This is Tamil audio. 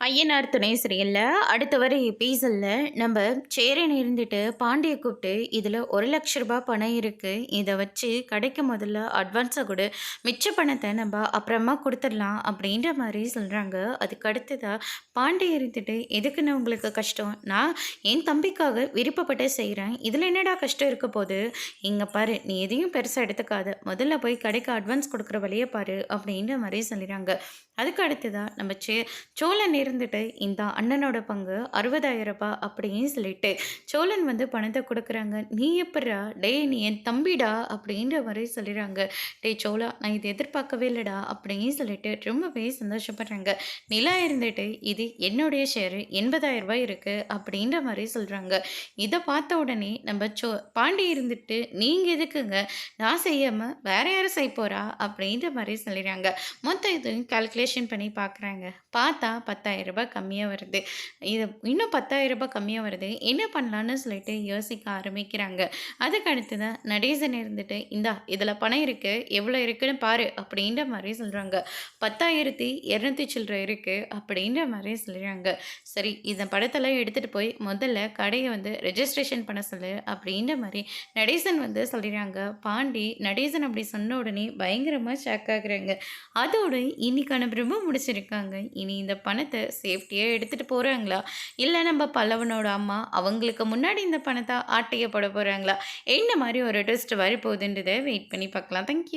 ஐயனார் துணை சீரியல்ல அடுத்த வர எபிசோட்ல நம்ம சேரன் இருந்துட்டு பாண்டிய கூப்பிட்டு இதில் ரூ. 1,00,000 பணம் இருக்கு, இதை வச்சு கடைக்கு முதல்ல அட்வான்ஸாக கொடு, மிச்ச பணத்தை நம்ம அப்புறமா கொடுத்துடலாம் அப்படின்ற மாதிரி சொல்கிறாங்க. அதுக்கு அடுத்ததாக பாண்டிய இருந்துட்டு எதுக்குன்னு உங்களுக்கு கஷ்டம், நான் என் தம்பிக்காக விருப்பப்பட்டு செய்கிறேன், இதில் என்னடா கஷ்டம் இருக்க போது, இங்கே பாரு நீ எதையும் பெருசாக எடுத்துக்காத, முதல்ல போய் கடைக்கு அட்வான்ஸ் கொடுக்குற வழியை பாரு அப்படின்ற மாதிரி சொல்லிடுறாங்க. அதுக்கு அடுத்ததாக நம்ம சோழன் இருந்துட்டு இந்த அண்ணனோட பங்கு 60,000 அப்படின்னு சொல்லிட்டு சோழன் வந்து பணத்தை கொடுக்குறாங்க. நீ எப்படா டேய் நீ என் தம்பிடா அப்படின்ற மாதிரி சொல்லிடுறாங்க. டேய் சோழா நான் இது எதிர்பார்க்கவே இல்லைடா அப்படின்னு சொல்லிட்டு ரொம்பவே சந்தோஷப்படுறாங்க. நிலா இருந்துட்டு இது என்னுடைய ஷேரு 80,000 இருக்குது அப்படின்ற மாதிரி சொல்கிறாங்க. இதை பார்த்த உடனே நம்ம பாண்டி இருந்துட்டு நீங்கள் எதுக்குங்க நான் செய்யாமல் வேற யாரும் செய்ய போகிறா அப்படின்ற மாதிரி சொல்லிடுறாங்க. மொத்தம் இது கால்குலேஷன் பண்ணி பார்க்குறாங்க. பார்த்தா 10,000 கம்மியாக வருது. இது இன்னும் 10,000 கம்மியாக வருது, என்ன பண்ணலான்னு சொல்லிட்டு யோசிக்க ஆரம்பிக்கிறாங்க. அதுக்கு அடுத்து தான் நடேசன் இருந்துட்டு இந்தா இதில் பணம் இருக்குது, எவ்வளோ இருக்குன்னு பாரு அப்படின்ற மாதிரி சொல்கிறாங்க. 10,200 சில்லறை இருக்குது அப்படின்ற மாதிரி சொல்கிறாங்க. சரி இந்த படத்தெல்லாம் எடுத்துகிட்டு போய் முதல்ல கடையை வந்து ரெஜிஸ்ட்ரேஷன் பண்ண சொல்லு அப்படின்ற மாதிரி நடேசன் வந்து சொல்லிடுறாங்க. பாண்டி நடேசன் அப்படி சொன்ன உடனே பயங்கரமாக ஷாக் ஆகுறாங்க. அதோட இன்னைக்கான பிரம்ம முடிச்சிருக்காங்க. இனி இந்த பணத்தை சேஃப்டியாக எடுத்துகிட்டு போகிறாங்களா, இல்லை நம்ம பல்லவனோட அம்மா அவங்களுக்கு முன்னாடி இந்த பணத்தை ஆட்டையப்பட போகிறாங்களா, என்ன மாதிரி ஒரு ட்விஸ்ட் வரப்போகுதுன்றதை வெயிட் பண்ணி பார்க்கலாம். தேங்க்யூ.